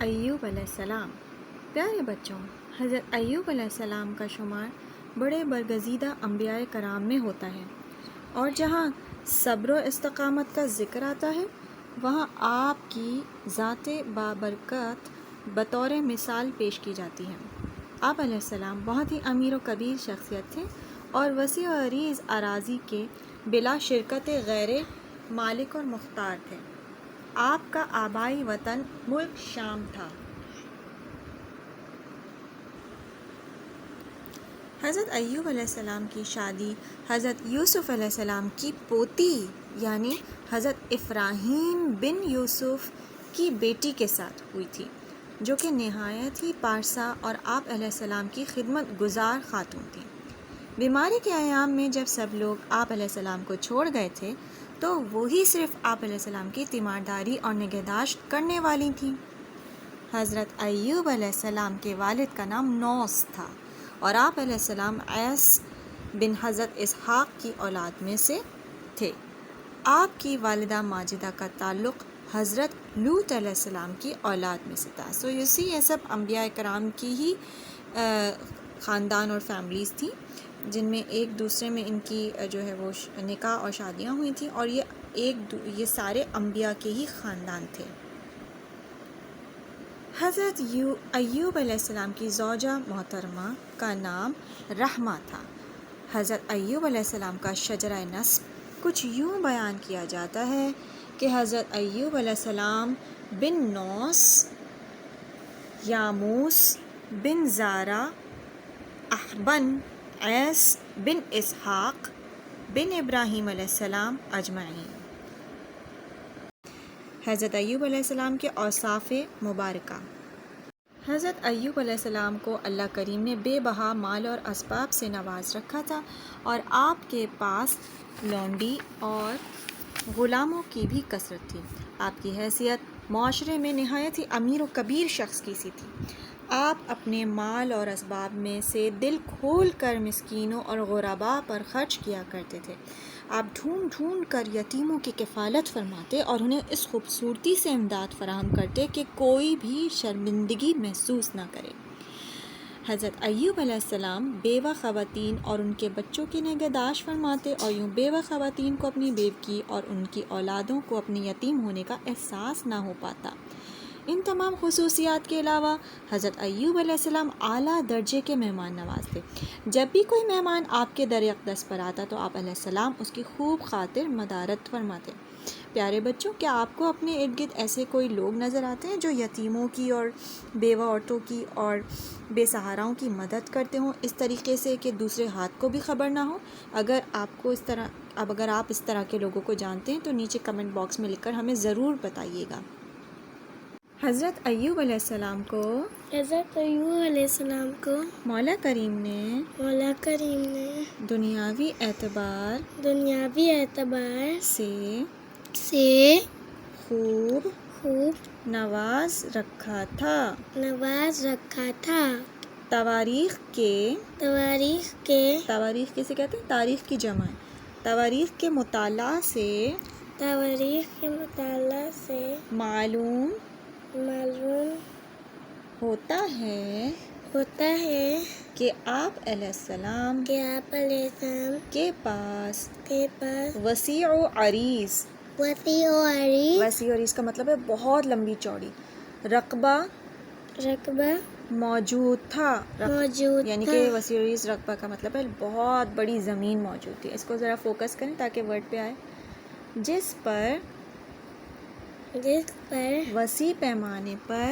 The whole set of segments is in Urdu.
ایوب علیہ السلام۔ پیارے بچوں، حضرت ایوب علیہ السلام کا شمار بڑے برگزیدہ انبیاء کرام میں ہوتا ہے، اور جہاں صبر و استقامت کا ذکر آتا ہے وہاں آپ کی ذات بابرکت بطور مثال پیش کی جاتی ہے۔ آپ علیہ السلام بہت ہی امیر و کبیر شخصیت تھے اور وسیع و عریض اراضی کے بلا شرکت غیر مالک اور مختار تھے۔ آپ کا آبائی وطن ملک شام تھا۔ حضرت ایوب علیہ السلام کی شادی حضرت یوسف علیہ السلام کی پوتی یعنی حضرت افراہیم بن یوسف کی بیٹی کے ساتھ ہوئی تھی، جو کہ نہایت ہی پارسا اور آپ علیہ السلام کی خدمت گزار خاتون تھیں۔ بیماری کے ایام میں جب سب لوگ آپ علیہ السلام کو چھوڑ گئے تھے تو وہی صرف آپ علیہ السلام کی تیمارداری اور نگہداشت کرنے والی تھیں۔ حضرت ایوب علیہ السلام کے والد کا نام نوس تھا اور آپ علیہ السلام عیس بن حضرت اسحاق کی اولاد میں سے تھے۔ آپ کی والدہ ماجدہ کا تعلق حضرت لوط علیہ السلام کی اولاد میں سے تھا۔ یہ سب انبیاء کرام کی ہی خاندان اور فیملیز تھیں، جن میں ایک دوسرے میں ان کی جو ہے وہ نکاح اور شادیاں ہوئی تھیں، اور یہ سارے انبیاء کے ہی خاندان تھے۔ حضرت ایوب علیہ السلام کی زوجہ محترمہ کا نام رحمہ تھا۔ حضرت ایوب علیہ السلام کا شجرہ نسب کچھ یوں بیان کیا جاتا ہے کہ حضرت ایوب علیہ السلام بن نوس، یاموس بن زارع، احبن، عیس بن اسحاق بن ابراہیم علیہ السلام اجمعین۔ حضرت ایوب علیہ السلام کے اوصاف مبارکہ۔ حضرت ایوب علیہ السلام کو اللہ کریم نے بے بہا مال اور اسباب سے نواز رکھا تھا، اور آپ کے پاس لونڈی اور غلاموں کی بھی کثرت تھی۔ آپ کی حیثیت معاشرے میں نہایت ہی امیر و کبیر شخص کی سی تھی۔ آپ اپنے مال اور اسباب میں سے دل کھول کر مسکینوں اور غرباء پر خرچ کیا کرتے تھے۔ آپ ڈھونڈ ڈھونڈ کر یتیموں کی کفالت فرماتے اور انہیں اس خوبصورتی سے امداد فراہم کرتے کہ کوئی بھی شرمندگی محسوس نہ کرے۔ حضرت ایوب علیہ السلام بیوہ خواتین اور ان کے بچوں کی نگہداشت فرماتے، اور یوں بیوہ خواتین کو اپنی بیوگی اور ان کی اولادوں کو اپنے یتیم ہونے کا احساس نہ ہو پاتا۔ ان تمام خصوصیات کے علاوہ حضرت ایوب علیہ السلام اعلیٰ درجے کے مہمان نواز تھے۔ جب بھی کوئی مہمان آپ کے در اقدس پر آتا تو آپ علیہ السلام اس کی خوب خاطر مدارت فرماتے۔ پیارے بچوں، کیا آپ کو اپنے ارد گرد ایسے کوئی لوگ نظر آتے ہیں جو یتیموں کی اور بیوہ عورتوں کی اور بے سہاراؤں کی مدد کرتے ہوں اس طریقے سے کہ دوسرے ہاتھ کو بھی خبر نہ ہو؟ اگر آپ اس طرح کے لوگوں کو جانتے ہیں تو نیچے کمنٹ باکس میں لکھ کر ہمیں ضرور بتائیے گا۔ حضرت ایوب علیہ السلام کو مولا کریم نے دنیاوی اعتبار سے خوب نواز رکھا تھا۔ تواریخ کسے کہتے ہیں؟ تاریخ کی جمع ہے۔ تواریخ کے مطالعہ سے معلوم ہوتا ہے کہ آپ علیہ السلام کے پاس وسیع و عریض کا مطلب ہے بہت لمبی چوڑی رقبہ موجود تھا۔ یعنی کہ وسیع و عریض رقبہ کا مطلب ہے بہت بڑی زمین موجود تھی۔ اس کو ذرا فوکس کریں تاکہ ورڈ پہ آئے۔ جس پر وسیع پیمانے پر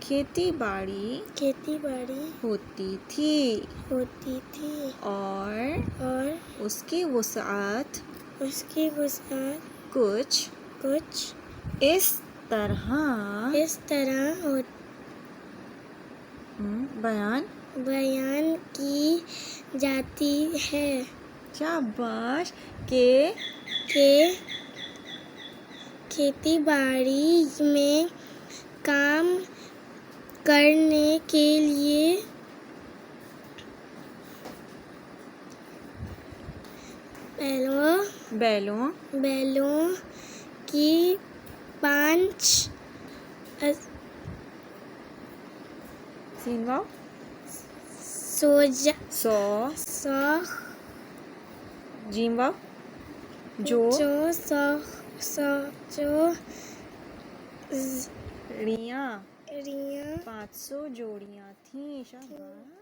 کھیتی باڑی ہوتی تھی اور اس کی وسعت کچھ اس طرح بیان کی جاتی ہے۔ شاباش! کہ کھیتی باڑی میں کام کرنے کے لیے بیلوں کی 5 سین واو سوجا سو سوخ جیم واو جو جو جو ریاں ریاں 500 جوڑیاں تھیں. شاباش.